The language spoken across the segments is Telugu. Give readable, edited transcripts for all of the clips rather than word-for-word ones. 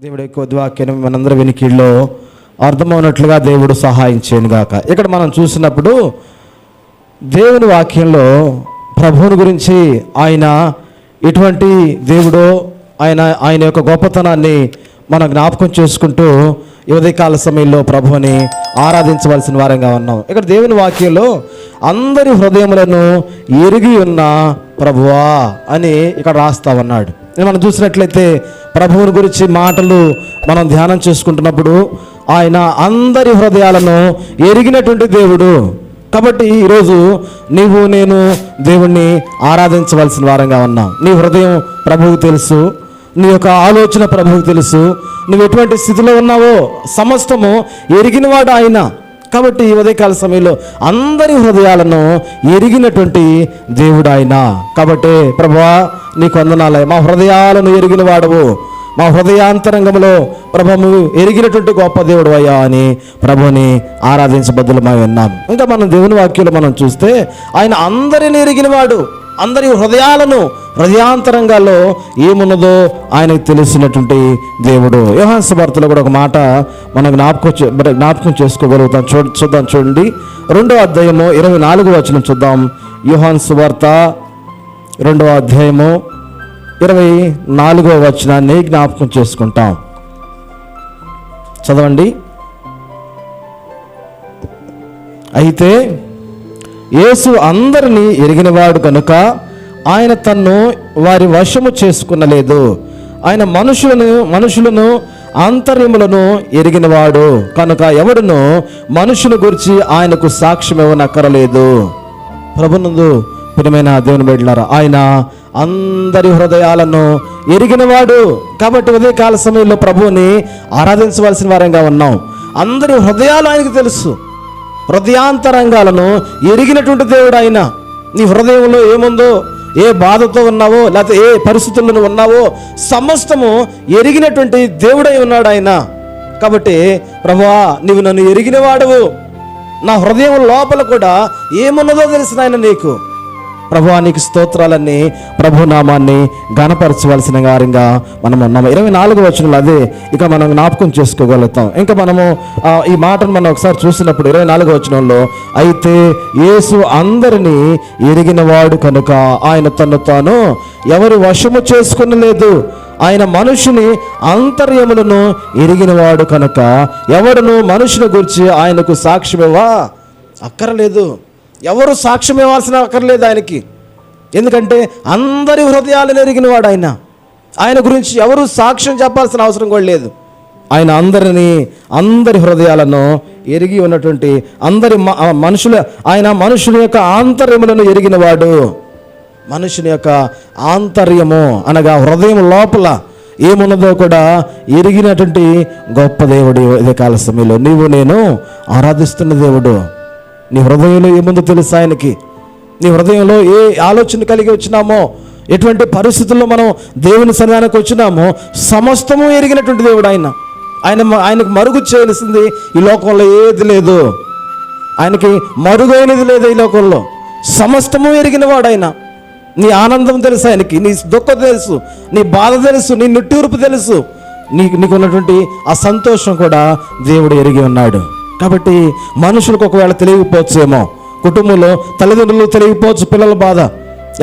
దేవుడి కొద్ది వాక్యాన్ని మనందరి వెనికిల్లో అర్థమవునట్లుగా దేవుడు సహాయం చేయను గాక. ఇక్కడ మనం చూసినప్పుడు దేవుని వాక్యంలో ప్రభువుని గురించి, ఆయన ఎటువంటి దేవుడో, ఆయన యొక్క గొప్పతనాన్ని మనం జ్ఞాపకం చేసుకుంటూ ఈ ఉదయకాల సమయంలో ప్రభువుని ఆరాధించవలసిన వారంగా ఉన్నాం. ఇక్కడ దేవుని వాక్యంలో అందరి హృదయములను ఎరిగి ఉన్న ప్రభువా అని ఇక్కడ రాస్తా ఉన్నాడు. మనం చూసినట్లయితే ప్రభువుని గురించి మాటలు మనం ధ్యానం చేసుకుంటున్నప్పుడు ఆయన అందరి హృదయాలను ఎరిగినటువంటి దేవుడు. కాబట్టి ఈరోజు నీవు నేను దేవుణ్ణి ఆరాధించవలసిన వారంగా ఉన్నాం. నీ హృదయం ప్రభువుకు తెలుసు, నీ యొక్క ఆలోచన ప్రభువుకు తెలుసు, నువ్వు ఎటువంటి స్థితిలో ఉన్నావో సమస్తము ఎరిగినవాడు ఆయన. కాబట్టి ఈ ఉదయకాల సమయంలో అందరి హృదయాలను ఎరిగినటువంటి దేవుడు ఆయన. కాబట్టి ప్రభువా నీకు వందనాలే, మా హృదయాలను ఎరిగిన వాడవు, మా హృదయాంతరంగంలో ప్రభువు ఎరిగినటువంటి గొప్ప దేవుడు అయ్యా అని ప్రభుని ఆరాధించబద్దులమై ఉన్నాం. ఇంకా మనం దేవుని వాక్యంలో మనం చూస్తే ఆయన అందరిని ఎరిగినవాడు, అందరి హృదయాంతరంగాల్లో ఏమున్నదో ఆయనకు తెలిసినటువంటి దేవుడు. యోహాను సువార్తలో కూడా ఒక మాట మనం జ్ఞాపకం చేసుకోగలుగుతాం. చూద్దాం, చూడండి 2వ అధ్యాయము 24వ వచనం చూద్దాం. యోహాను సువార్త 2వ అధ్యాయము 24వ వచనాన్ని జ్ఞాపకం చేసుకుంటాం. చదవండి. అయితే యేసు అందరినీ ఎరిగినవాడు కనుక ఆయన తన్ను వారి వశము చేసుకునలేదు. ఆయన మనుషులను ఆంతర్యములను ఎరిగినవాడు కనుక ఎవడును మనుషుల గురించి ఆయనకు సాక్ష్యం ఇవ్వనక్కరలేదు. ప్రభునందు ప్రియమైన దేవుని బిడ్డలారా, ఆయన అందరి హృదయాలను ఎరిగినవాడు. కాబట్టి ఉదయకాల సమయంలో ప్రభువుని ఆరాధించవలసిన వారంగా ఉన్నాం. అందరి హృదయాలు ఆయనకు తెలుసు, హృదయాంతరంగాలను ఎరిగినటువంటి దేవుడు ఆయన. నీ హృదయంలో ఏముందో, ఏ బాధతో ఉన్నావో, లేకపోతే ఏ పరిస్థితుల్లో ఉన్నావో సమస్తము ఎరిగినటువంటి దేవుడై ఉన్నాడు ఆయన. కాబట్టి ప్రభువా నీవు నన్ను ఎరిగిన వాడవు, నా హృదయం లోపల కూడా ఏమున్నదో తెలిసిన ఆయన నీకు. ప్రభువా నీకు స్తోత్రాలన్నీ, ప్రభు నామాన్ని ఘనపరచవలసిన వారంగా మనం ఉన్నాము. 24వ వచనంలో అదే ఇక మనం జ్ఞాపకం చేసుకోగలుగుతాం. ఇంకా మనము ఈ మాటను మనం ఒకసారి చూసినప్పుడు 24వ వచనంలో, అయితే యేసు అందరినీ ఎరిగినవాడు కనుక ఆయన తను తాను ఎవరు వశము చేసుకునలేదు. ఆయన మనుషుని ఆంతర్యములను ఎరిగినవాడు కనుక ఎవడును మనుషుని గురించి ఆయనకు సాక్ష్యమివ్వ అక్కరలేదు. ఎవరు సాక్ష్యం ఇవ్వాల్సిన అక్కర్లేదు ఆయనకి. ఎందుకంటే అందరి హృదయాలను ఎరిగినవాడు ఆయన. ఆయన గురించి ఎవరు సాక్ష్యం చెప్పాల్సిన అవసరం కూడా లేదు. ఆయన అందరి హృదయాలను ఎరిగి ఉన్నటువంటి ఆయన మనుషుల యొక్క ఆంతర్యములను ఎరిగినవాడు. మనుషుని యొక్క ఆంతర్యము అనగా హృదయం లోపల ఏమున్నదో కూడా ఎరిగినటువంటి గొప్ప దేవుడు. ఇదే కాల సమయంలో నీవు నేను ఆరాధిస్తున్న దేవుడు. నీ హృదయంలో ఏముందో తెలుసు ఆయనకి. నీ హృదయంలో ఏ ఆలోచన కలిగి వచ్చినామో, ఎటువంటి పరిస్థితుల్లో మనం దేవుని సన్నిధానానికి వచ్చినామో సమస్తము ఎరిగినటువంటి దేవుడు ఆయన. ఆయనకు మరుగు చేయవలసింది ఈ లోకంలో ఏది లేదు. ఆయనకి మరుగైనది లేదు ఈ లోకంలో. సమస్తము ఎరిగినవాడు ఆయన. నీ ఆనందం తెలుసు ఆయనకి, నీ దుఃఖం తెలుసు, నీ బాధ తెలుసు, నీ నిట్టూర్పు తెలుసు, నీకు ఉన్నటువంటి ఆ సంతోషం కూడా దేవుడు ఎరిగి ఉన్నాడు. కాబట్టి మనుషులకు ఒకవేళ తెలియకపోవచ్చేమో, కుటుంబంలో తల్లిదండ్రులు తెలియకపోవచ్చు పిల్లల బాధ,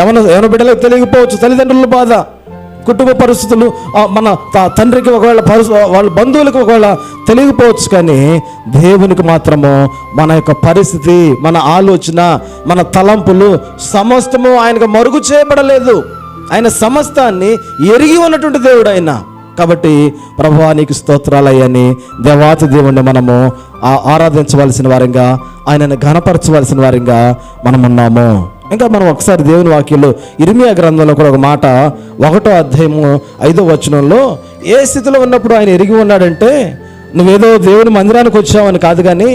ఎవరి బిడ్డలకు తెలియకపోవచ్చు తల్లిదండ్రుల బాధ, కుటుంబ పరిస్థితులు మన తండ్రికి ఒకవేళ వాళ్ళ బంధువులకు ఒకవేళ తెలియకపోవచ్చు. కానీ దేవునికి మాత్రము మన యొక్క పరిస్థితి, మన ఆలోచన, మన తలంపులు సమస్తము ఆయనకు మరుగు చేయబడలేదు. ఆయన సమస్తాన్ని ఎరిగి ఉన్నటువంటి దేవుడు ఆయన. కాబట్టి ప్రభువా నీకు స్తోత్రాలయ్యని దేవాతి దేవుణ్ణి మనము ఆరాధించవలసిన వారంగా, ఆయనను ఘనపరచవలసిన వారంగా మనం ఉన్నాము. ఇంకా మనం ఒకసారి దేవుని వాక్యంలో ఇర్మియా గ్రంథంలో కూడా ఒక మాట 1వ అధ్యాయము 5వ వచనంలో ఏ స్థితిలో ఉన్నప్పుడు ఆయన ఎరిగి ఉన్నాడంటే, నువ్వేదో దేవుని మందిరానికి వచ్చావని కాదు కానీ,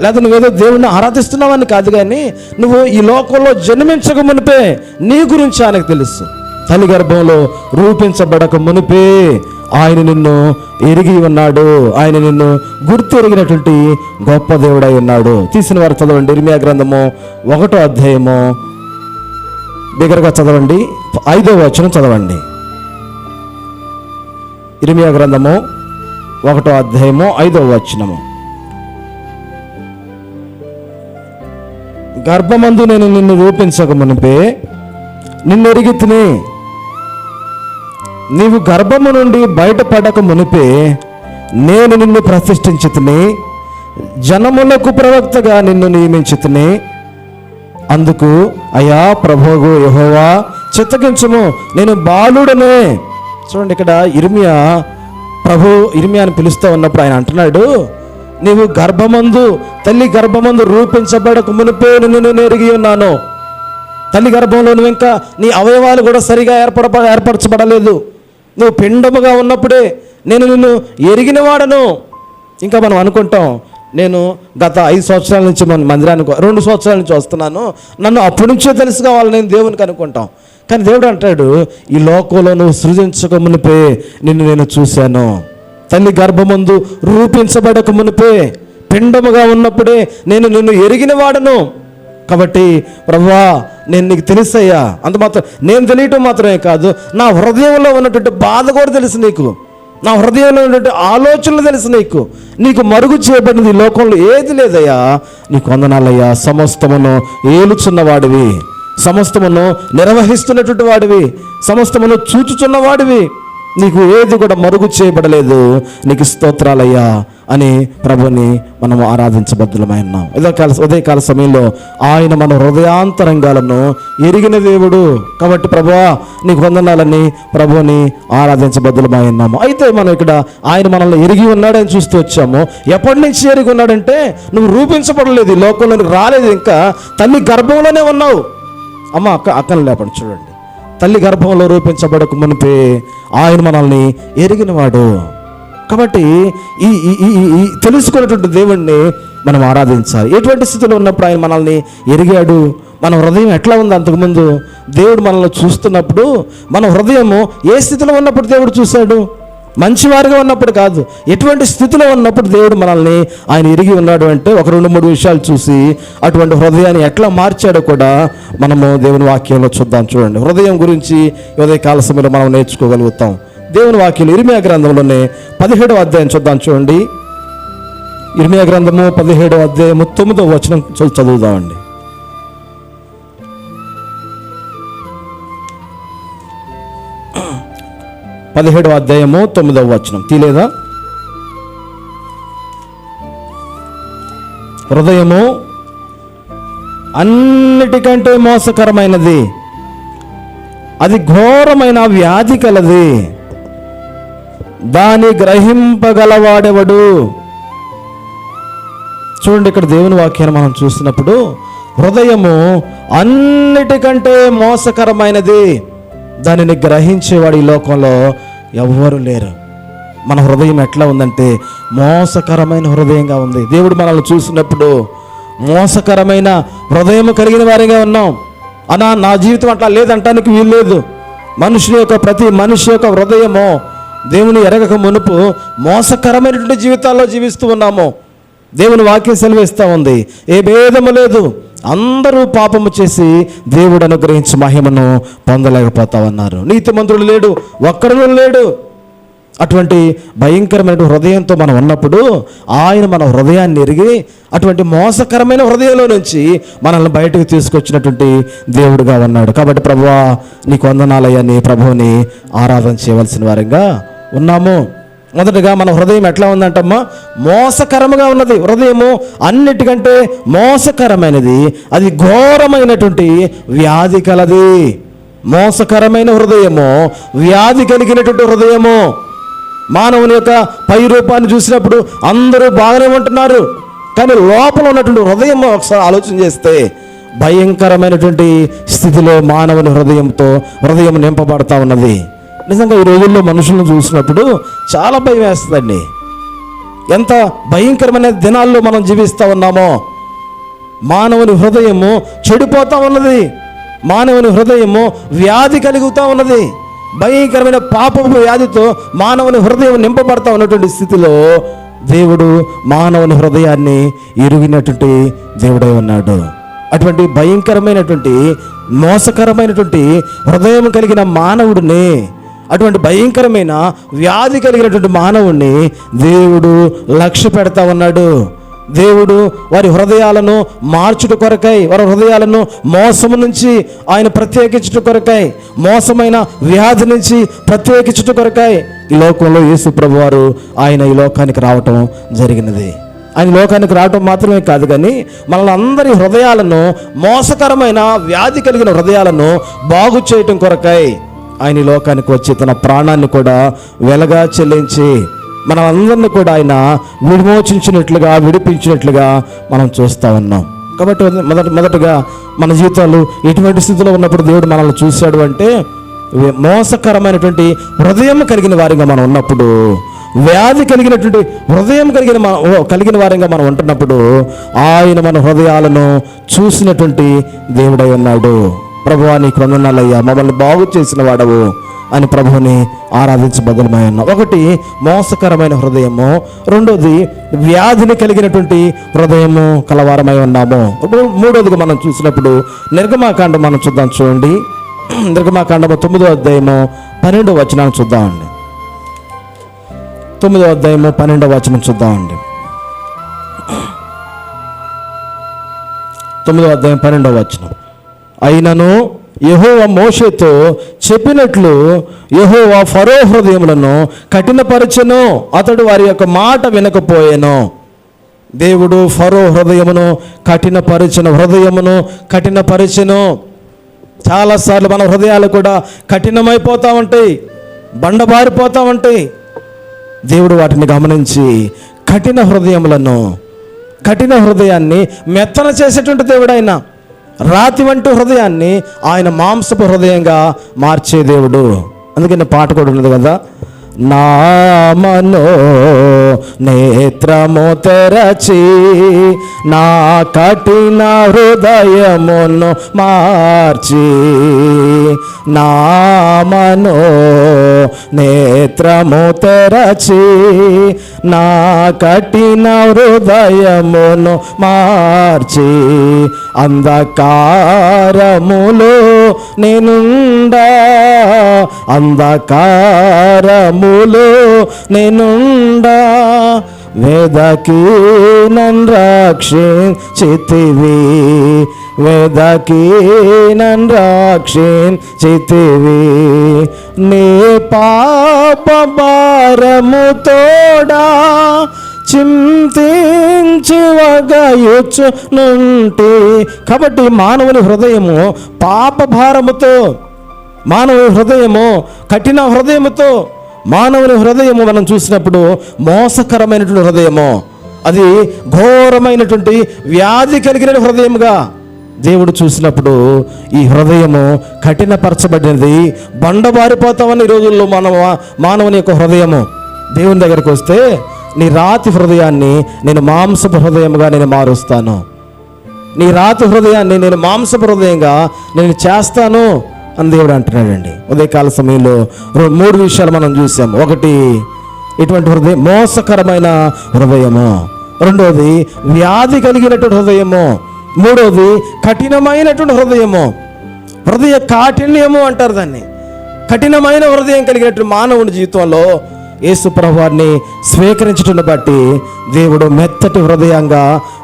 లేదా నువ్వేదో దేవుణ్ణి ఆరాధిస్తున్నావని కాదు కానీ, నువ్వు ఈ లోకంలో జన్మించక మునిపే నీ గురించి ఆయనకు తెలుసు. తల్లి గర్భంలో రూపించబడక మునిపే ఆయన నిన్ను ఎరిగి ఉన్నాడు. ఆయన నిన్ను గుర్తు ఎరిగినటువంటి గొప్ప దేవుడై ఉన్నాడు. తీసిన వారు చదవండి. ఇర్మియా గ్రంథము 1వ అధ్యాయము దగ్గరగా చదవండి, 5వ వచనం చదవండి. ఇర్మియా గ్రంథము 1వ అధ్యాయము 5వ వచనము. గర్భమందు నేను నిన్ను రూపించక మునిపే నిన్ను ఎరిగి తిని, నీవు గర్భము నుండి బయటపడక మునిపే నేను నిన్ను ప్రతిష్ఠించి తిని, జనములకు ప్రవక్తగా నిన్ను నియమించి తిని. అందుకు అయ్యా ప్రభువు యెహోవా చిత్తగించుము, నేను బాలుడనే. చూడండి, ఇక్కడ ఇర్మియాని పిలుస్తూ ఉన్నప్పుడు ఆయన అంటున్నాడు, నీవు తల్లి గర్భమందు రూపించబడక మునిపే నేను ఎరిగి ఉన్నాను. తల్లి గర్భంలో నువ్వు ఇంకా నీ అవయవాలు కూడా సరిగా ఏర్పరచబడలేదు. నువ్వు పిండముగా ఉన్నప్పుడే నేను నిన్ను ఎరిగిన వాడను. ఇంకా మనం అనుకుంటాం, నేను గత 5 సంవత్సరాల నుంచి మన మందిరానికి 2 సంవత్సరాల నుంచి వస్తున్నాను, నన్ను అప్పటి నుంచే తెలుసు కావాలి నేను దేవునికి అనుకుంటాం. కానీ దేవుడు అంటాడు, ఈ లోకంలో నువ్వు సృజించక మునిపే నిన్ను నేను చూశాను. తల్లి గర్భమందు రూపించబడక మునిపే, పిండముగా ఉన్నప్పుడే నేను నిన్ను ఎరిగిన వాడను. కాబట్టి ప్రభువా, నేను నీకు తెలుసయ్యా. అంత మాత్రం నేను తెలియటం మాత్రమే కాదు, నా హృదయంలో ఉన్నటువంటి బాధ కూడా తెలుసు నీకు, నా హృదయంలో ఉన్నటువంటి ఆలోచనలు తెలుసు నీకు మరుగు చేయబడినది ఈ లోకంలో ఏది లేదయ్యా. నీకు వందనాలయ్యా. సమస్తమును ఏలుచున్నవాడివి, సమస్తమును నిర్వహిస్తున్నటువంటి వాడివి, సమస్తమును చూచుచున్నవాడివి, నీకు ఏది కూడా మరుగు చేయబడలేదు. నీకు స్తోత్రాలయ్యా అని ప్రభుని మనం ఆరాధించబద్దులమై ఉన్నాం. ఉదయకాల సమయంలో ఆయన మన హృదయాంతరంగాలను ఎరిగిన దేవుడు. కాబట్టి ప్రభువా నీకు వందనాలని ప్రభుని ఆరాధించబద్దులమై ఉన్నాము. అయితే మనం ఇక్కడ ఆయన మనల్ని ఎరిగి ఉన్నాడని చూస్తూ వచ్చాము. ఎప్పటి నుంచి ఎరిగి ఉన్నాడంటే, నువ్వు రూపించబడలేదు, ఈ లోకంలోనికి రాలేదు, ఇంకా తల్లి గర్భంలోనే ఉన్నావు. అమ్మ అక్కను లేపండి. చూడండి, తల్లి గర్భంలో రూపించబడక మునిపే ఆయన మనల్ని ఎరిగినవాడు. కాబట్టి ఈ తెలుసుకున్నటువంటి దేవుణ్ణి మనం ఆరాధించాలి. ఎటువంటి స్థితిలో ఉన్నప్పుడు ఆయన మనల్ని ఎరిగాడు, మన హృదయం ఎట్లా ఉంది అంతకుముందు దేవుడు మనల్ని చూస్తున్నప్పుడు, మన హృదయము ఏ స్థితిలో ఉన్నప్పుడు దేవుడు చూశాడు? మంచివారిగా ఉన్నప్పుడు కాదు, ఎటువంటి స్థితిలో ఉన్నప్పుడు దేవుడు మనల్ని ఆయన ఎరిగి ఉన్నాడు అంటే ఒక 2-3 విషయాలు చూసి అటువంటి హృదయాన్ని ఎట్లా మార్చాడో కూడా మనము దేవుని వాక్యంలో చూద్దాం. చూడండి, హృదయం గురించి ఉదయకాల సమయంలో మనం నేర్చుకోగలుగుతాం. దేవుని వాక్యం ఇర్మియా గ్రంథంలోనే 17వ అధ్యాయం చూద్దాం. చూడండి, ఇర్మియా గ్రంథము 17వ అధ్యాయము 9వ వచనం చదువుదామండి. 17వ అధ్యాయము 9వ వచనం తీలేదా? హృదయము అన్నిటికంటే మోసకరమైనది, అది ఘోరమైన వ్యాధి కలది, దాన్ని గ్రహింపగలవాడెవడు? చూడండి, ఇక్కడ దేవుని వాక్యాన్ని మనం చూసినప్పుడు హృదయము అన్నిటికంటే మోసకరమైనది, దానిని గ్రహించేవాడు ఈ లోకంలో ఎవ్వరు లేరు. మన హృదయం ఎట్లా ఉందంటే మోసకరమైన హృదయంగా ఉంది. దేవుడు మనల్ని చూసినప్పుడు మోసకరమైన హృదయం కలిగిన వారిగా ఉన్నాం. నా జీవితం అట్లా లేదంటానికి వీలు లేదు. ప్రతి మనిషి యొక్క హృదయము దేవుని ఎరగక మునుపు మోసకరమైనటువంటి జీవితాల్లో జీవిస్తూ ఉన్నాము. దేవుని వాక్యం సెలవిస్తూ ఉంది, ఏ భేదము లేదు, అందరూ పాపము చేసి దేవుడు అనుగ్రహించి మహిమను పొందలేకపోతా ఉన్నారు. నీతిమంతుడు లేడు, ఒక్కడు లేడు. అటువంటి భయంకరమైన హృదయంతో మనం ఉన్నప్పుడు ఆయన మన హృదయాన్ని ఎరిగి అటువంటి మోసకరమైన హృదయంలో నుంచి మనల్ని బయటకు తీసుకొచ్చినటువంటి దేవుడుగా ఉన్నాడు. కాబట్టి ప్రభువా నీకు వందనాలయ్యా, నీ ప్రభువుని ఆరాధన చేయవలసిన వారంగా ఉన్నాము. మొదటగా మన హృదయం ఎట్లా ఉందంటమ్మా? మోసకరముగా ఉన్నది. హృదయము అన్నిటికంటే మోసకరమైనది, అది ఘోరమైనటువంటి వ్యాధి కలది. మోసకరమైన హృదయము, వ్యాధి కలిగినటువంటి హృదయము. మానవుని యొక్క పై రూపాన్ని చూసినప్పుడు అందరూ బాగానే ఉంటున్నారు, కానీ లోపల ఉన్నటువంటి హృదయం ఒకసారి ఆలోచన చేస్తే భయంకరమైనటువంటి స్థితిలో మానవుని హృదయం నింపబడతా ఉన్నది. నిజంగా ఈ రోజుల్లో మనుషులను చూసినప్పుడు చాలా భయం వేస్తుందండి. ఎంత భయంకరమైన దినాల్లో మనం జీవిస్తూ ఉన్నామో. మానవుని హృదయము చెడిపోతూ ఉన్నది, మానవుని హృదయము వ్యాధి కలుగుతూ ఉన్నది. భయంకరమైన పాపపు వ్యాధితో మానవుని హృదయం నింపబడతా ఉన్నటువంటి స్థితిలో దేవుడు మానవుని హృదయాన్ని ఎరిగినటువంటి దేవుడై ఉన్నాడు. అటువంటి భయంకరమైనటువంటి మోసకరమైనటువంటి హృదయం కలిగిన మానవుడిని, అటువంటి భయంకరమైన వ్యాధి కలిగినటువంటి మానవుణ్ణి దేవుడు లక్ష్య పెడతా ఉన్నాడు. దేవుడు వారి హృదయాలను మార్చుట కొరకై, వారి హృదయాలను మోసము నుంచి ఆయన ప్రత్యేకించుట కొరకై, మోసమైన వ్యాధి నుంచి ప్రత్యేకించుట కొరకై ఈ లోకంలో యేసు ప్రభువారు ఆయన ఈ లోకానికి రావటం జరిగినది. ఆయన లోకానికి రావటం మాత్రమే కాదు, కానీ మనల్ని అందరి హృదయాలను, మోసకరమైన వ్యాధి కలిగిన హృదయాలను బాగు చేయటం కొరకై ఆయన ఈ లోకానికి వచ్చి తన ప్రాణాన్ని కూడా వెలగా చెల్లించి మనమందరినీ కూడా ఆయన విమోచించినట్లుగా, విడిపించినట్లుగా మనం చూస్తూ ఉన్నాం. కాబట్టి మొదటగా మన జీవితాలు ఎటువంటి స్థితిలో ఉన్నప్పుడు దేవుడు మనల్ని చూశాడు అంటే, మోసకరమైనటువంటి హృదయం కలిగిన వారిగా మనం ఉన్నప్పుడు, వ్యాధి కలిగినటువంటి హృదయం కలిగిన వారంగా మనం ఉంటున్నప్పుడు ఆయన మన హృదయాలను చూసినటువంటి దేవుడై ఉన్నాడు. ప్రభువా నీకు వందనాలయ్యా, మమ్మల్ని బాగు చేసిన వాడవు అని ప్రభువుని ఆరాధించబద్దలమై ఉన్నాం. ఒకటి మోసకరమైన హృదయము, రెండోది వ్యాధిని కలిగినటువంటి హృదయము కలవారమై ఉన్నాము. ఇప్పుడు మూడోదిగా మనం చూసినప్పుడు నిర్గమాకాండం మనం చూద్దాం. చూడండి, నిర్గమాకాండము 9వ అధ్యాయము 12వ వచనాన్ని చూద్దామండి. 9వ అధ్యాయము 12వ వచనం చూద్దామండి. 9వ అధ్యాయం 12వ వచనం. అయినను యెహోవా మోషేతో చెప్పినట్లు యెహోవా ఫరో హృదయములను కఠినపరచెను, అతడు వారి యొక్క మాట వినకపోయెను. దేవుడు ఫరో హృదయమును కఠినపరచెను. చాలాసార్లు మన హృదయాలు కూడా కఠినమైపోతూ ఉంటాయి, బండబారిపోతూ ఉంటాయి. దేవుడు వాటిని గమనించి కఠిన హృదయాన్ని మెత్తన చేసేటువంటి దేవుడు ఆయన. రాతి వంటి హృదయాన్ని ఆయన మాంసపు హృదయంగా మార్చే దేవుడు. అందుకని పాట కూడా ఉన్నది కదా, నా మనో నేత్రము తెరచి నా కఠిన హృదయమును మార్చి, నా మనో నేత్రము తెరచి నా కఠిన హృదయమును మార్చి, అంధకారములో నేనుండా, అంధకారములో నేనుండా, వేదకి నన్ను రక్షించితివి, వేదకి నన్ను రక్షించితివి, నీ పాప భారము తోడా చింతించి వగయుచునుంటి. కాబట్టి మానవుని హృదయము పాప భారముతో, మానవుని హృదయము కఠిన హృదయముతో, మానవుని హృదయము మనం చూసినప్పుడు మోసకరమైనటువంటి హృదయము, అది ఘోరమైనటువంటి వ్యాధి కలిగిన హృదయముగా దేవుడు చూసినప్పుడు ఈ హృదయము కఠినపరచబడినది, బండబారిపోతామని ఈ రోజుల్లో మానవుని యొక్క హృదయము. దేవుని దగ్గరకు వస్తే నీ రాతి హృదయాన్ని నేను మాంసపు హృదయంగా నేను మారుస్తాను, నీ రాతి హృదయాన్ని నేను మాంసపు హృదయంగా నేను చేస్తాను అని దేవుడు అంటున్నాడండి. ఉదయకాల సమయంలో 3 విషయాలు మనం చూసాము. ఒకటి ఇటువంటి హృదయం, మోసకరమైన హృదయము. రెండోది వ్యాధి కలిగినటువంటి హృదయము. మూడోది కఠినమైనటువంటి హృదయము. హృదయ కాఠిన్యము అంటారు దాన్ని. కఠినమైన హృదయం కలిగినటువంటి మానవుని జీవితంలో యేసు ప్రభువారిని స్వీకరించటం బట్టి దేవుడు మెత్తటి హృదయంగా,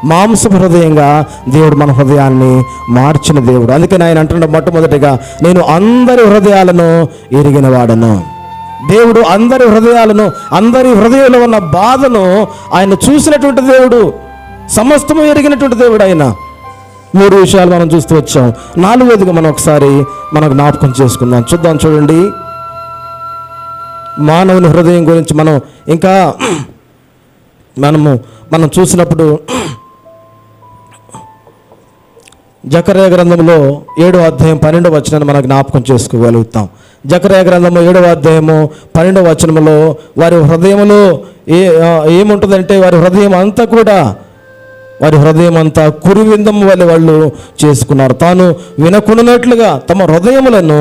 మాంసపు హృదయంగా దేవుడు మన హృదయాన్ని మార్చిన దేవుడు. అందుకని ఆయన అంటున్నాడు మొట్టమొదటిగా, నేను అందరి హృదయాలను ఎరిగిన వాడను. దేవుడు అందరి హృదయంలో ఉన్న బాధను ఆయన చూసినటువంటి దేవుడు, సమస్తము ఎరిగినటువంటి దేవుడు ఆయన. 3 విషయాలు మనం చూస్తూ వచ్చాం. 4వదిగా మనం ఒకసారి మనం జ్ఞాపకం చేసుకుందాం. చూడండి, మానవుని హృదయం గురించి మనం ఇంకా మనం చూసినప్పుడు జకర్యా గ్రంథంలో 7వ అధ్యాయం 12వ వచనాన్ని మనం జ్ఞాపకం చేసుకోగలుగుతాం. జకర్యా గ్రంథము 7వ అధ్యాయము 12వ వచనంలో వారి హృదయంలో ఏముంటుందంటే, వారి హృదయం అంతా కురువిందము వలె వాళ్ళు చేసుకున్నారు. తాను వినకున్నట్లుగా తమ హృదయములను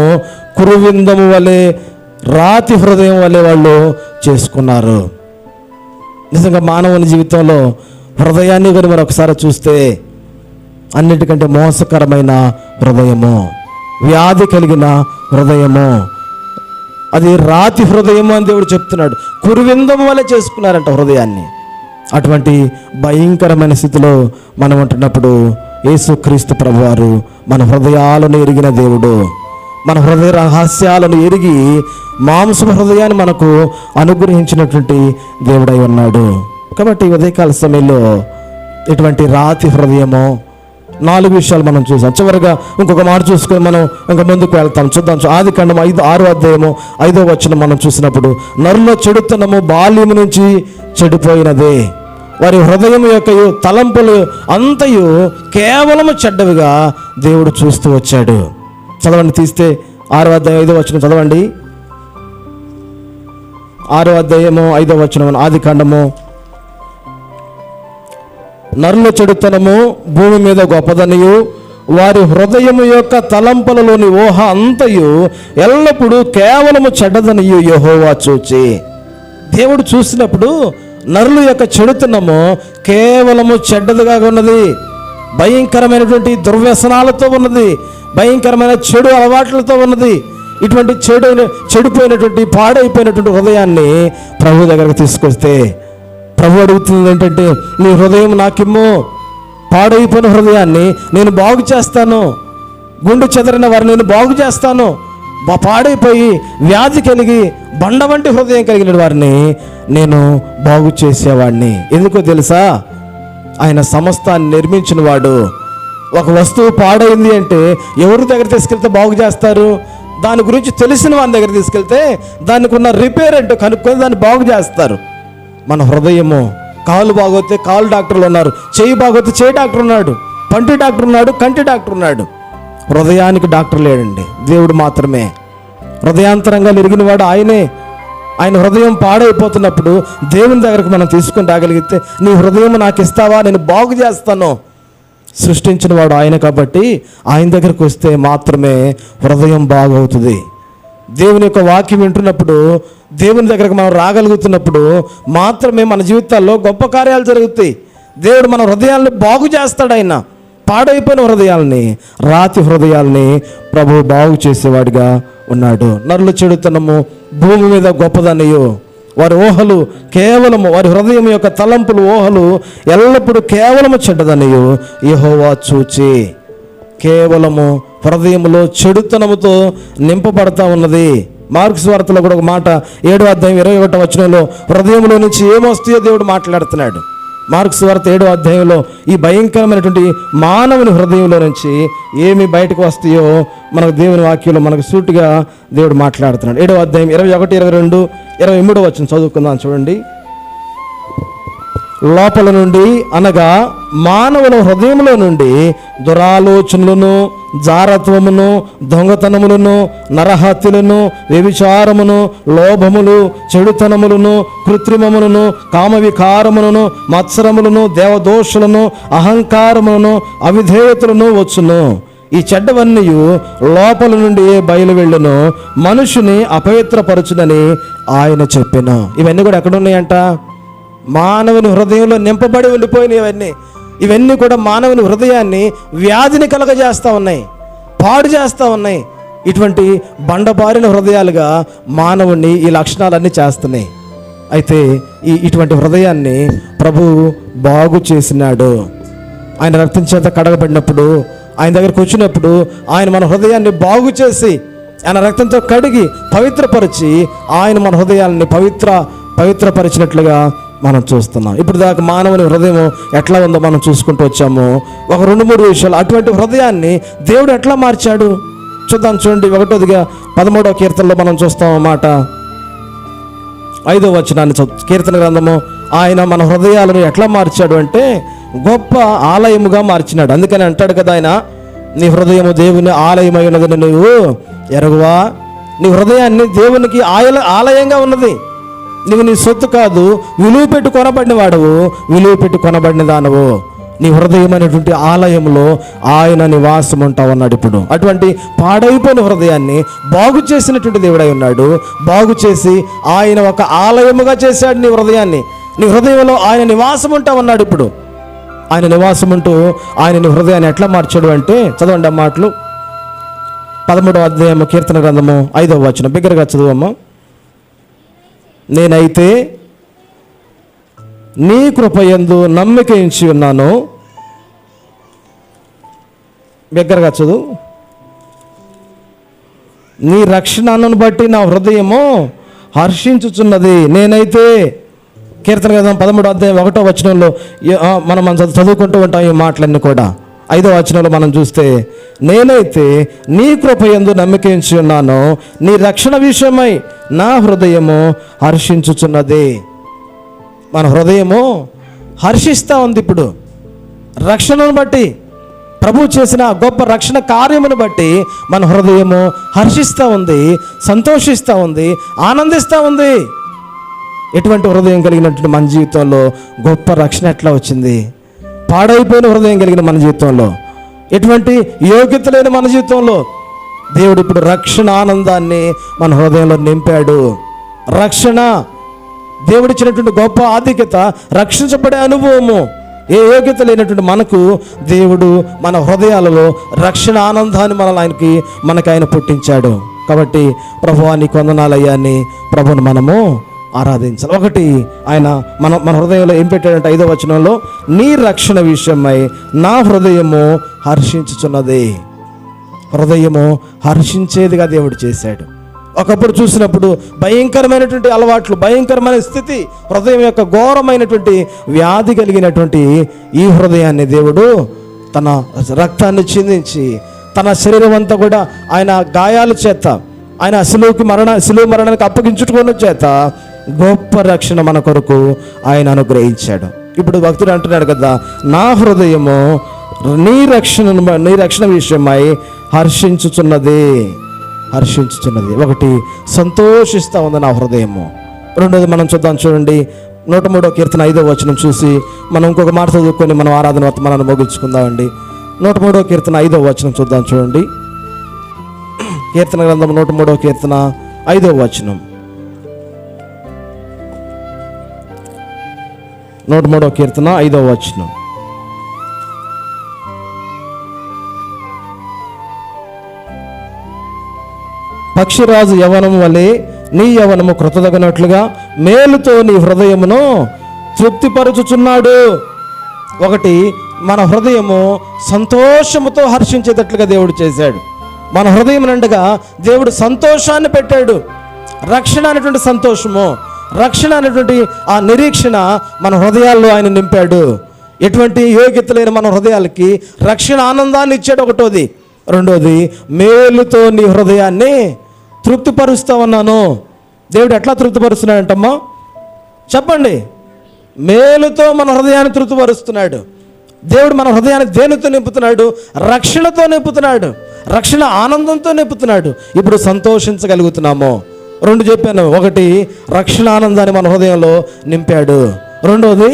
కురువిందము వలె, రాతి హృదయం వల్లే వాళ్ళు చేసుకున్నారు. నిజంగా మానవుని జీవితంలో హృదయాన్ని కానీ మనం ఒకసారి చూస్తే అన్నిటికంటే మోసకరమైన హృదయము, వ్యాధి కలిగిన హృదయము, అది రాతి హృదయం అని దేవుడు చెప్తున్నాడు. కురువిందం వలె చేసుకున్నారంట హృదయాన్ని. అటువంటి భయంకరమైన స్థితిలో మనం ఉంటున్నప్పుడు యేసుక్రీస్తు ప్రభువారు మన హృదయాలను ఎరిగిన దేవుడు, మన హృదయ రహస్యాలను ఎరిగి మాంస హృదయాన్ని మనకు అనుగ్రహించినటువంటి దేవుడై ఉన్నాడు. కాబట్టి ఉదయకాల సమయంలో ఇటువంటి రాతి హృదయము 4 విషయాలు మనం చూసాం. చివరిగా ఇంకొక మాట చూసుకొని మనం ఇంకా ముందుకు వెళ్తాం. చూద్దాం. ఆదికాండం 6వ అధ్యాయము 5వ వచనం మనం చూసినప్పుడు, నరులో చెడుతనము బాల్యము నుంచి చెడిపోయినదే, వారి హృదయం యొక్క తలంపులు అంతయు కేవలము చెడ్డవిగా దేవుడు చూస్తూ వచ్చాడు. చదవండి, తీస్తే 6వ అధ్యాయం 5వ వచనం చదవండి. 6వ అధ్యాయము 5వ వచనం, ఆదికాండము. నరుల చెడుతనము భూమి మీద గొప్పదనియు, వారి హృదయము యొక్క తలంపులలోని ఊహ అంతయు ఎల్లప్పుడూ కేవలము చెడ్డదనియు యెహోవా చూచి. దేవుడు చూసినప్పుడు నరుల యొక్క చెడుతనము కేవలము చెడ్డదిగా ఉన్నది, భయంకరమైనటువంటి దుర్వ్యసనాలతో ఉన్నది, భయంకరమైన చెడు అలవాట్లతో ఉన్నది. ఇటువంటి చెడిపోయినటువంటి పాడైపోయినటువంటి హృదయాన్ని ప్రభు దగ్గరకు తీసుకొస్తే ప్రభు అడుగుతుంది ఏంటంటే, నీ హృదయం నాకిమ్ము, పాడైపోయిన హృదయాన్ని నేను బాగు చేస్తాను, గుండె చెదరిన వారిని నేను బాగు చేస్తాను, పాడైపోయి వ్యాధి కలిగి బండ వంటి హృదయం కలిగిన వారిని నేను బాగు చేసేవాడిని. ఎందుకో తెలుసా? ఆయన సమస్తాన్ని నిర్మించిన వాడు. ఒక వస్తువు పాడైంది అంటే ఎవరి దగ్గర తీసుకెళ్తే బాగు చేస్తారు? దాని గురించి తెలిసిన వారి దగ్గర తీసుకెళ్తే దానికి ఉన్న రిపేర్ అంటే కనుక్కొని దాన్ని బాగు చేస్తారు. మన హృదయము, కాలు బాగోతే కాలు డాక్టర్లు ఉన్నారు, చెయ్యి బాగోతే చెయ్యి డాక్టర్ ఉన్నాడు, పంటి డాక్టర్ ఉన్నాడు, కంటి డాక్టర్ ఉన్నాడు. హృదయానికి డాక్టర్ లేడండి, దేవుడు మాత్రమే. హృదయాంతరంగా ఎరిగిన వాడు ఆయనే. ఆయన హృదయం పాడైపోతున్నప్పుడు దేవుని దగ్గరకు మనం తీసుకొని రాగలిగితే, నీ హృదయం నాకు ఇస్తావా, నేను బాగు చేస్తాను. సృష్టించిన వాడు ఆయన కాబట్టి ఆయన దగ్గరకు వస్తే మాత్రమే హృదయం బాగవుతుంది. దేవుని యొక్క వాక్యం వింటున్నప్పుడు, దేవుని దగ్గరకు మనం రాగలుగుతున్నప్పుడు మాత్రమే మన జీవితాల్లో గొప్ప కార్యాలు జరుగుతాయి. దేవుడు మన హృదయాల్ని బాగు చేస్తాడు. ఆయన పాడైపోయిన హృదయాల్ని, రాతి హృదయాల్ని ప్రభు బాగు చేసేవాడిగా ఉన్నాడు. నరుల చెడుతనము భూమి మీద గొప్పదనియు, వారి ఊహలు కేవలము, వారి హృదయం యొక్క తలంపులు ఊహలు ఎల్లప్పుడూ కేవలము చెడ్డదనియు యెహోవా చూచి. కేవలము హృదయంలో చెడుతనముతో నింపబడతా ఉన్నది. మార్కు సువార్తలో కూడా ఒక మాట 7వ అధ్యాయం 21వ వచనంలో హృదయంలో నుంచి ఏమొస్తాయో దేవుడు మాట్లాడుతున్నాడు. మార్కు సువార్త 7వ అధ్యాయంలో ఈ భయంకరమైనటువంటి మానవుని హృదయంలో నుంచి ఏమి బయటకు వస్తాయో మనకు దేవుని వాక్యంలో మనకు సూటిగా దేవుడు మాట్లాడుతున్నాడు. 7వ అధ్యాయం 21, 22, 23వ వచనం చదువుకుందాం. చూడండి. లోపల నుండి అనగా మానవుల హృదయంలో నుండి దురాలోచనలను, జారత్వమును, దొంగతనములను, నరహత్యలను, వ్యభిచారమును, లోభములు, చెడుతనములను, కృత్రిమములను, కామవికారములను, మత్సరములను, దేవదోషులను, అహంకారములను, అవిధేయతలను వచ్చును. ఈ చెడ్డవన్నీ లోపల నుండి బయలు వెళ్ళును, మనుషుని అపవిత్రపరచునని ఆయన చెప్పెను. ఇవన్నీ కూడా ఎక్కడ ఉన్నాయంట? మానవుని హృదయంలో నింపబడి ఉండిపోయినవన్నీ. ఇవన్నీ కూడా మానవుని హృదయాన్ని వ్యాధిని కలగజేస్తూ ఉన్నాయి, పాడు చేస్తూ ఉన్నాయి. ఇటువంటి బండబారిన హృదయాలుగా మానవుని ఈ లక్షణాలన్నీ చేస్తున్నాయి. అయితే ఇటువంటి హృదయాన్ని ప్రభువు బాగు చేసినాడు. ఆయన రక్తం చేత కడగబడినప్పుడు, ఆయన దగ్గరకు వచ్చినప్పుడు ఆయన మన హృదయాన్ని బాగు చేసి ఆయన రక్తంతో కడిగి పవిత్రపరిచి ఆయన మన హృదయాన్ని పవిత్రపరిచినట్లుగా మనం చూస్తున్నాం. ఇప్పుడు దాకా మానవుని హృదయం ఎట్లా ఉందో మనం చూసుకుంటూ వచ్చాము. ఒక 2-3 విషయాలు అటువంటి హృదయాన్ని దేవుడు ఎట్లా మార్చాడు చూద్దాం. చూడండి. 13వ కీర్తనలో మనం చూస్తాం అన్నమాట. 5వ వచనాన్ని కీర్తన గ్రంథము. ఆయన మన హృదయాలను ఎట్లా మార్చాడు అంటే గొప్ప ఆలయముగా మార్చినాడు. అందుకని అంటాడు కదా ఆయన, నీ హృదయము దేవుని ఆలయమై ఉన్నదని నువ్వు ఎరుగువా. నీ హృదయాన్ని దేవునికి ఆలయంగా ఉన్నది. నువ్వు నీ సొత్తు కాదు, విలువ పెట్టి కొనబడిన వాడవు, విలువ పెట్టి కొనబడిన దానవు. నీ హృదయం అనేటువంటి ఆలయంలో ఆయన నివాసం ఉంటావు అన్నాడు. ఇప్పుడు అటువంటి పాడైపోయిన హృదయాన్ని బాగు చేసినటువంటి దేవుడై ఉన్నాడు. బాగు చేసి ఆయన ఒక ఆలయముగా చేశాడు నీ హృదయాన్ని. నీ హృదయంలో ఆయన నివాసం ఉంటావు అన్నాడు. ఇప్పుడు ఆయన నివాసం ఉంటూ ఆయన నీ హృదయాన్ని ఎట్లా మార్చాడు అంటే, చదవండి ఆ మాటలు. 13వ అధ్యాయము కీర్తన గ్రంథము 5వ వచనం బిగ్గరగా చదువమ్మా. నేనైతే నీ కృపయందు నమ్మిక ఉంచి ఉన్నాను. దగ్గరగా చదువు. నీ రక్షణను బట్టి నా హృదయము హర్షించుచున్నది. నేనైతే కీర్తన గ్రంథం 13వ అధ్యాయం 1వ వచనంలో మనం చదువుకుంటూ ఉంటాం ఈ మాటలన్నీ కూడా. 5వ వచనంలో మనం చూస్తే, నేనైతే నీ కృపయందు నమ్మిక ఉంచి ఉన్నాను, నీ రక్షణ విషయమై నా హృదయము హర్షించుచున్నది. మన హృదయము హర్షిస్తూ ఉంది. ఇప్పుడు రక్షణను బట్టి, ప్రభు చేసిన గొప్ప రక్షణ కార్యమును బట్టి మన హృదయము హర్షిస్తూ ఉంది, సంతోషిస్తూ ఉంది, ఆనందిస్తూ ఉంది. ఎటువంటి హృదయం కలిగినటువంటి మన జీవితంలో గొప్ప రక్షణ ఎట్లా వచ్చింది? పాడైపోయిన హృదయం కలిగిన మన జీవితంలో, ఎటువంటి యోగ్యత లేని మన జీవితంలో దేవుడు ఇప్పుడు రక్షణ ఆనందాన్ని మన హృదయంలో నింపాడు. రక్షణ దేవుడిచ్చినటువంటి గొప్ప ఆధిక్యత, రక్షించబడే అనుభవము. ఏ యోగ్యత లేనటువంటి మనకు దేవుడు మన హృదయాలలో రక్షణ ఆనందాన్ని మనకు ఆయన పుట్టించాడు. కాబట్టి ప్రభువా నీకు వందనాలయ్యా అని ప్రభువుని మనము ఆరాధించాలి. ఒకటి, ఆయన మన హృదయంలో ఏం పెట్టాడంటే 5వ వచనంలో, నీ రక్షణ విషయమై నా హృదయము హర్షించుచున్నది. హృదయము హర్షించేదిగా దేవుడు చేశాడు. ఒకప్పుడు చూసినప్పుడు భయంకరమైనటువంటి అలవాట్లు, భయంకరమైన స్థితి, హృదయం యొక్క ఘోరమైనటువంటి వ్యాధి కలిగినటువంటి ఈ హృదయాన్ని దేవుడు తన రక్తాన్ని చిందించి తన శరీరం అంతా కూడా ఆయన గాయాల చేత, ఆయన సిలువ మరణానికి అప్పగించుకోవడం చేత గొప్ప రక్షణ మన కొరకు ఆయన అనుగ్రహించాడు. ఇప్పుడు భక్తుడు అంటున్నాడు కదా, నా హృదయము నీ రక్షణ విషయమై హర్షించుచున్నది. ఒకటి, సంతోషిస్తూ ఉంది నా హృదయము. రెండోది మనం చూద్దాం, చూడండి 103వ కీర్తన 5వ వచనం చూసి మనం ఇంకొక మాట చదువుకొని మనం ఆరాధన వర్తమానాన్ని ముగించుకుందామండి. 103వ కీర్తన 5వ వచనం చూద్దాం, చూడండి. కీర్తన గ్రంథం 103వ కీర్తన 5వ వచనం. 103వ కీర్తన 5వ వచనం. పక్షిరాజు యవనము వలె నీ యవనము కృతదగినట్లుగా మేలుతో నీ హృదయమును తృప్తిపరచుచున్నాడు. ఒకటి, మన హృదయము సంతోషముతో హర్షించేటట్లుగా దేవుడు చేశాడు. మన హృదయం నిండుగా దేవుడు సంతోషాన్ని పెట్టాడు. రక్షణ అనేటువంటి సంతోషము, రక్షణ అనేటువంటి ఆ నిరీక్షణ మన హృదయాల్లో ఆయన నింపాడు. ఎటువంటి యోగ్యత లేని మన హృదయాలకి రక్షణ ఆనందాన్ని ఇచ్చాడు. ఒకటోది. రెండోది, మేలుతో నీ హృదయాన్ని తృప్తిపరుస్తా ఉన్నాను. దేవుడు ఎట్లా తృప్తిపరుస్తున్నాడంటమ్మా చెప్పండి. మేలుతో మన హృదయాన్ని తృప్తిపరుస్తున్నాడు. దేవుడు మన హృదయాన్ని దేనితో నింపుతున్నాడు? రక్షణతో నింపుతున్నాడు, రక్షణ ఆనందంతో నింపుతున్నాడు. ఇప్పుడు సంతోషించగలుగుతున్నాము. 2 చెప్పాను. ఒకటి, రక్షణ ఆనందాన్ని మన హృదయంలో నింపాడు. రెండోది,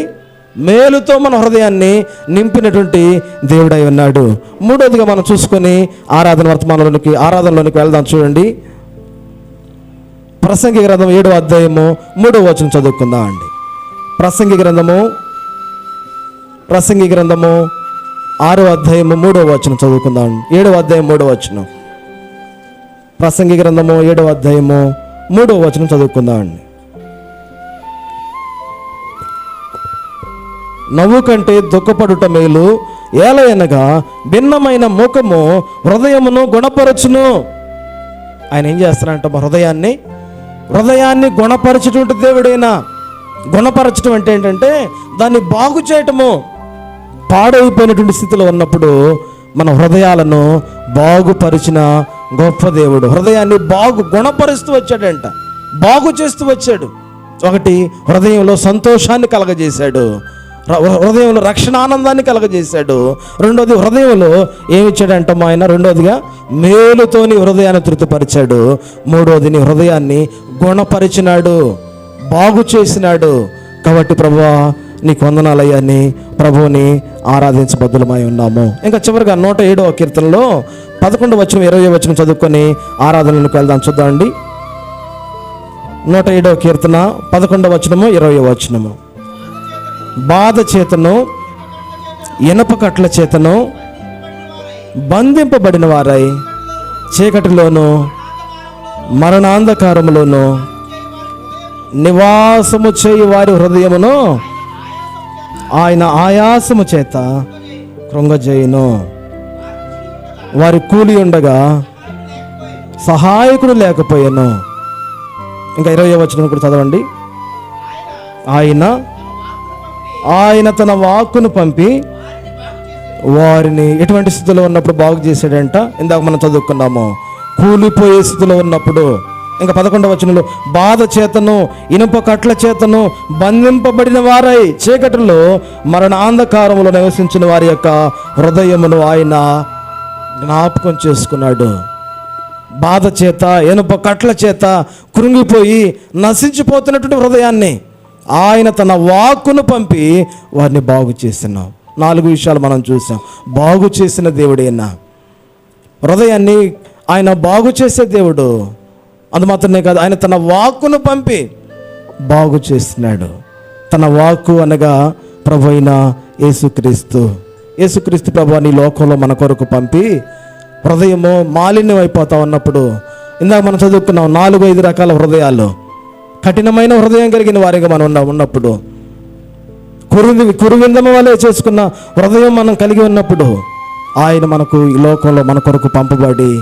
మేలుతో మన హృదయాన్ని నింపినటువంటి దేవుడై ఉన్నాడు. మూడోదిగా మనం చూసుకొని ఆరాధనలోనికి వెళ్దాం. చూడండి, ప్రసంగి గ్రంథం 7వ అధ్యాయము 3వ వచనం చదువుకుందాం అండి. ప్రసంగి గ్రంథము 6వ అధ్యాయము 3వ వచనం చదువుకుందాం. 7వ అధ్యాయం 3వ వచనం. ప్రసంగి గ్రంథము 7వ అధ్యాయము 3వ వచనం చదువుకుందాం అండి. నవ్వు కంటే దుఃఖపడుట మేలు, ఏలయనగా భిన్నమైన ముఖము హృదయమును గుణపరచును. ఆయన ఏం చేస్తారంట? హృదయాన్ని గుణపరచుటువంటి దేవుడైనా. గుణపరచడం అంటే ఏంటంటే దాన్ని బాగు చేయటము. పాడైపోయినటువంటి స్థితిలో ఉన్నప్పుడు మన హృదయాలను బాగుపరిచిన గొప్ప దేవుడు. హృదయాన్ని గుణపరుస్తూ వచ్చాడంట, బాగు చేస్తూ వచ్చాడు. ఒకటి, హృదయంలో సంతోషాన్ని కలగజేశాడు. హృదయంలో రక్షణ ఆనందాన్ని కలగజేశాడు. రెండోది, హృదయంలో ఏమిచ్చాడంటమ్మా ఆయన? రెండోదిగా మేలుతోని హృదయాన్ని తృప్తిపరిచాడు. మూడోది, నీ హృదయాన్ని గుణపరిచినాడు, బాగు చేసినాడు. కాబట్టి ప్రభువా నీకు వందనాలయ్యా అని ప్రభువుని ఆరాధించబద్దులమై ఉన్నాము. ఇంకా చివరిగా 107వ కీర్తనలో 11వ వచనం 20వ వచనం చదువుకొని ఆరాధనలోకి వెళ్దాం. చూద్దామండి. 107వ కీర్తన 11వ వచనము 20వ వచనము. బాధ చేతను ఇనప కట్ల చేతను బంధింపబడిన వారై చీకటిలోను మరణాంధకారములోను నివాసము చేయి వారి హృదయమును ఆయన ఆయాసము చేత కృంగజేయును. వారి కూలి ఉండగా సహాయకుడు లేకపోయాను. ఇంకా 20వ వచనం కూడా చదవండి. ఆయన తన వాక్కును పంపి వారిని ఎటువంటి స్థితిలో ఉన్నప్పుడు బాగు చేశాడంట? ఇందాక మనం చదువుకున్నాము, కూలిపోయే స్థితిలో ఉన్నప్పుడు. ఇంకా 11వ వచనంలో బాధ చేతను ఇనుప కట్ల చేతను బంధింపబడిన వారై చీకటిలో మరణాంధకారములో నివసించిన వారి యొక్క హృదయమును ఆయన జ్ఞాపకం చేసుకున్నాడు. బాధ చేత ఇనుప కట్ల చేత కృంగిపోయి నశించిపోతున్నటువంటి హృదయాన్ని ఆయన తన వాక్కును పంపి వారిని బాగు చేస్తున్నాం. 4 విషయాలు మనం చూసాం. బాగు చేసిన దేవుడైనా, హృదయాన్ని ఆయన బాగు చేసే దేవుడు. అందు మాత్రమే కాదు, ఆయన తన వాక్కును పంపి బాగు చేస్తున్నాడు. తన వాక్కు అనగా ప్రభు అయిన యేసుక్రీస్తు ప్రభు నీ లోకంలో మన కొరకు పంపి హృదయము మాలిన్యం అయిపోతా ఉన్నప్పుడు, ఇందాక మనం చదువుకున్నాం 4-5 రకాల హృదయాలు. కఠినమైన హృదయం కలిగిన వారిగా మనం ఉన్నప్పుడు, కురువిందము వలె చేసుకున్న హృదయం మనం కలిగి ఉన్నప్పుడు, ఆయన మనకు ఈ లోకంలో మన కొరకు పంపబడి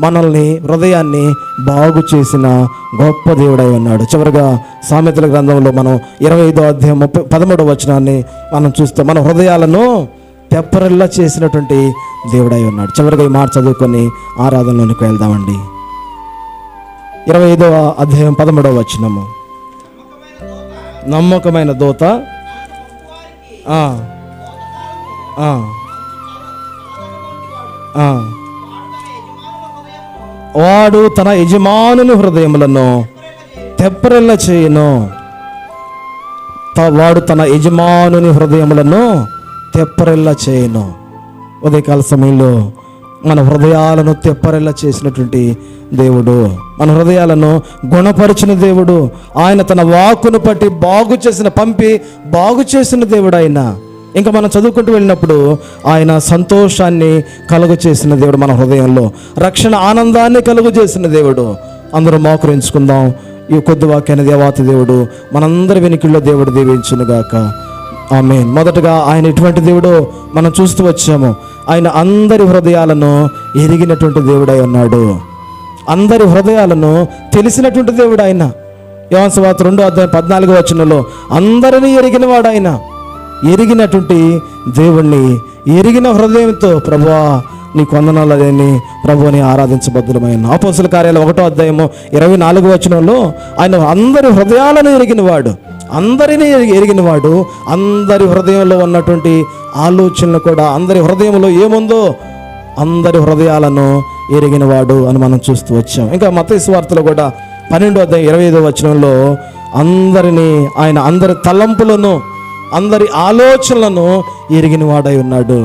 మనల్ని హృదయాన్ని బాగు చేసిన గొప్ప దేవుడై ఉన్నాడు. చివరిగా సామెతల గ్రంథంలో మనం 25వ అధ్యాయం 13వ వచనాన్ని మనం చూస్తే మన హృదయాలను తెప్పరిల్లా చేసినటువంటి దేవుడై ఉన్నాడు. చివరిగా ఈ మాట చదువుకొని ఆరాధనలోనికి వెళ్దామండి. 25వ అధ్యాయం 13వ వచనము. నమ్మకమైన దూత వాడు తన యజమానుని హృదయములను తెప్పరిల్ల చేయును. వాడు తన యజమానుని హృదయములను తెప్పరిల్ల చేయును. ఉదయకాల సమయంలో మన హృదయాలను తెప్పరిల్ల చేసినటువంటి దేవుడు, మన హృదయాలను గుణపరిచిన దేవుడు, ఆయన తన వాక్కును పట్టి పంపి బాగు చేసిన దేవుడు ఆయన. ఇంకా మనం చదువుకుంటూ వెళ్ళినప్పుడు ఆయన సంతోషాన్ని కలుగు చేసిన దేవుడు, మన హృదయంలో రక్షణ ఆనందాన్ని కలుగు చేసిన దేవుడు. అందరూ మోకరించుకుందాం. ఈ కొద్ది వాక్యాన్ని దేవాతి దేవుడు మనందరి వెనుకల్లో దేవుడు దీవించునుగాక. ఆమేన్. మొదటగా ఆయన ఎటువంటి దేవుడో మనం చూస్తూ వచ్చాము. ఆయన అందరి హృదయాలను ఎరిగినటువంటి దేవుడై ఉన్నాడు. అందరి హృదయాలను తెలిసినటువంటి దేవుడు ఆయన. యోహాను సువార్త 2వ అధ్యాయం 14వ వచనంలో అందరినీ ఎరిగిన వాడు ఆయన. ఎరిగినటువంటి దేవుణ్ణి ఎరిగిన హృదయంతో ప్రభువా నీకు వందనాలని ప్రభువుని ఆరాధించబద్దులమైన. అపోస్తలుల కార్యాలు 1వ అధ్యాయము 24వ వచనంలో ఆయన అందరి హృదయాలను ఎరిగినవాడు, అందరినీ ఎరిగినవాడు, అందరి హృదయంలో ఉన్నటువంటి ఆలోచనలు కూడా, అందరి హృదయంలో ఏముందో అందరి హృదయాలను ఎరిగినవాడు అని మనం చూస్తూ వచ్చాం. ఇంకా మత్తయి సువార్తలో కూడా 12వ అధ్యాయం 25వ వచనంలో ఆయన అందరి తలంపులను అందరి ఆలోచనలను ఎరిగిన వాడై ఉన్నాడు.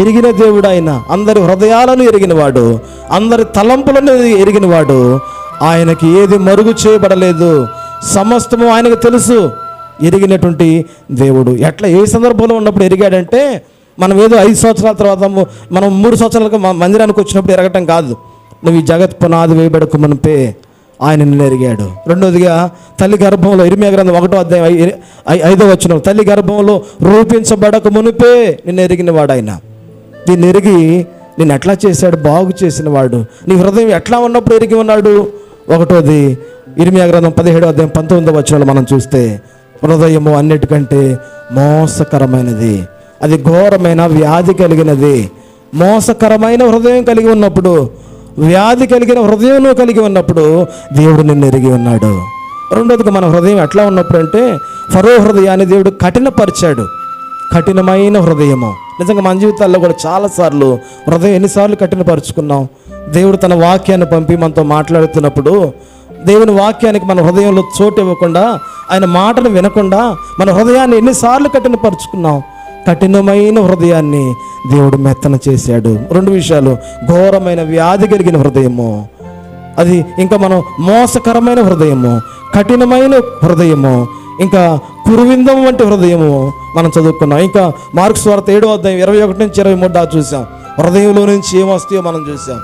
ఎరిగిన దేవుడు ఆయన. అందరి హృదయాలను ఎరిగినవాడు, అందరి తలంపులను ఎరిగినవాడు. ఆయనకి ఏది మరుగు చేయబడలేదు, సమస్తము ఆయనకు తెలుసు. ఎరిగినటువంటి దేవుడు. ఎట్లా ఏ సందర్భంలో ఉన్నప్పుడు ఎరిగాడంటే, మనం ఏదో 5 సంవత్సరాల తర్వాత మనం 3 సంవత్సరాలకు మందిరానికి వచ్చినప్పుడు ఎరగటం కాదు. నువ్వు ఈ జగత్ పునాది వేయబడకు మునిపే ఆయన నిన్ను ఎరిగాడు. రెండోదిగా తల్లి గర్భంలో ఇర్మియా గ్రంథం 1వ అధ్యాయం 5వ వచనం, తల్లి గర్భంలో రూపించబడక మునిపే నిన్ను ఎరిగిన వాడు ఆయన. దీన్ని ఎరిగి నిన్ను ఎట్లా చేశాడు? బాగు చేసిన వాడు. నీ హృదయం ఎట్లా ఉన్నప్పుడు ఎరిగి ఉన్నాడు? 1వది ఇర్మియా గ్రంథం 17వ అధ్యాయం 19వ వచనంలో మనం చూస్తే, హృదయము అన్నిటికంటే మోసకరమైనది, అది ఘోరమైన వ్యాధి కలిగినది. మోసకరమైన హృదయం కలిగి ఉన్నప్పుడు, వ్యాధి కలిగిన హృదయం కలిగి ఉన్నప్పుడు దేవుడు నిన్ను ఎరిగి ఉన్నాడు. రెండోదిగా మన హృదయం ఎట్లా ఉన్నప్పుడు అంటే, ఫరో హృదయాన్ని దేవుడు కఠినపరిచాడు. కఠినమైన హృదయము. నిజంగా మన జీవితాల్లో కూడా చాలాసార్లు హృదయం ఎన్నిసార్లు కఠినపరుచుకున్నాం. దేవుడు తన వాక్యాన్ని పంపి మనతో మాట్లాడుతున్నప్పుడు దేవుని వాక్యానికి మన హృదయంలో చోటు ఇవ్వకుండా, ఆయన మాటను వినకుండా మన హృదయాన్ని ఎన్నిసార్లు కఠినపరుచుకున్నాం. కఠినమైన హృదయాన్ని దేవుడు మెత్తన చేశాడు. 2 విషయాలు, ఘోరమైన వ్యాధి కలిగిన హృదయము, అది ఇంకా మనం మోసకరమైన హృదయము, కఠినమైన హృదయము, ఇంకా కురువిందం వంటి హృదయము మనం చదువుకున్నాం. ఇంకా మార్కు సువార్త 7వ అధ్యాయం 21 నుంచి 23 దాకా చూసాం. హృదయంలో నుంచి ఏమొస్తాయో మనం చూసాం.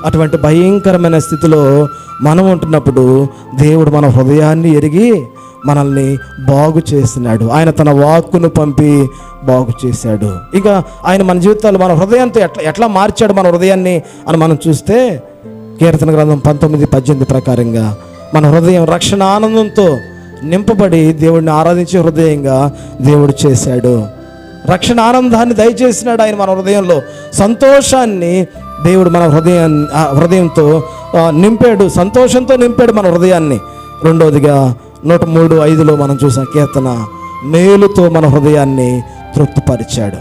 అటువంటి భయంకరమైన స్థితిలో మనం ఉంటున్నప్పుడు దేవుడు మన హృదయాన్ని ఎరిగి మనల్ని బాగు చేస్తున్నాడు. ఆయన తన వాక్కును పంపి బాగు చేశాడు. ఇంకా ఆయన మన జీవితాలు మన హృదయంతో ఎట్లా మార్చాడు మన హృదయాన్ని అని మనం చూస్తే కీర్తన గ్రంథం 19:18 ప్రకారంగా మన హృదయం రక్షణ ఆనందంతో నింపబడి దేవుడిని ఆరాధించే హృదయంగా దేవుడు చేశాడు. రక్షణ ఆనందాన్ని దయచేసినాడు ఆయన మన హృదయంలో. సంతోషాన్ని దేవుడు మన హృదయంతో నింపాడు, సంతోషంతో నింపాడు మన హృదయాన్ని. రెండోదిగా 103:5 మనం చూసాం కీర్తన, మేలుతో మన హృదయాన్ని తృప్తిపరిచాడు.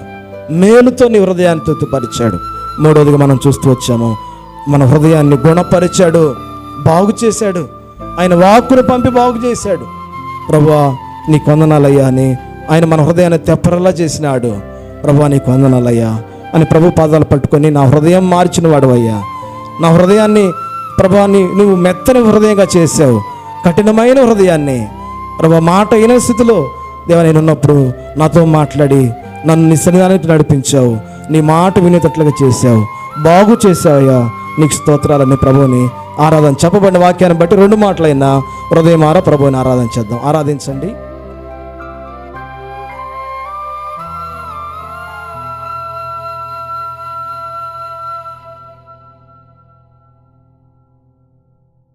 మేలుతో నీ హృదయాన్ని తృప్తిపరిచాడు. మూడోదిగా మనం చూస్తూ వచ్చాము, మన హృదయాన్ని గుణపరిచాడు, బాగు చేశాడు. ఆయన వాక్కును పంపి బాగు చేశాడు. ప్రభువా నీకు వందనాలయ్యా అని ఆయన మన హృదయాన్ని తెప్పరలా చేసినాడు. ప్రభువా నీకు వందనాలయ్యా అని ప్రభు పాదాలు పట్టుకొని, నా హృదయం మార్చిన వాడు అయ్యా, నా హృదయాన్ని ప్రభువా నువ్వు మెత్తని హృదయంగా చేసావు, కఠినమైన హృదయాన్ని ప్రభు మాట అయిన స్థితిలో దేవా నేను ఉన్నప్పుడు నాతో మాట్లాడి నన్ను నీ సన్నిధానానికి నడిపించావు, నీ మాట వినేటట్లుగా చేశావు, బాగు చేసావయ్యా, నీకు స్తోత్రాలని ప్రభువుని ఆరాధన. చెప్పబడిన వాక్యాన్ని బట్టి 2 మాటలైనా హృదయమారా ప్రభువుని ఆరాధన చేద్దాం. ఆరాధించండి.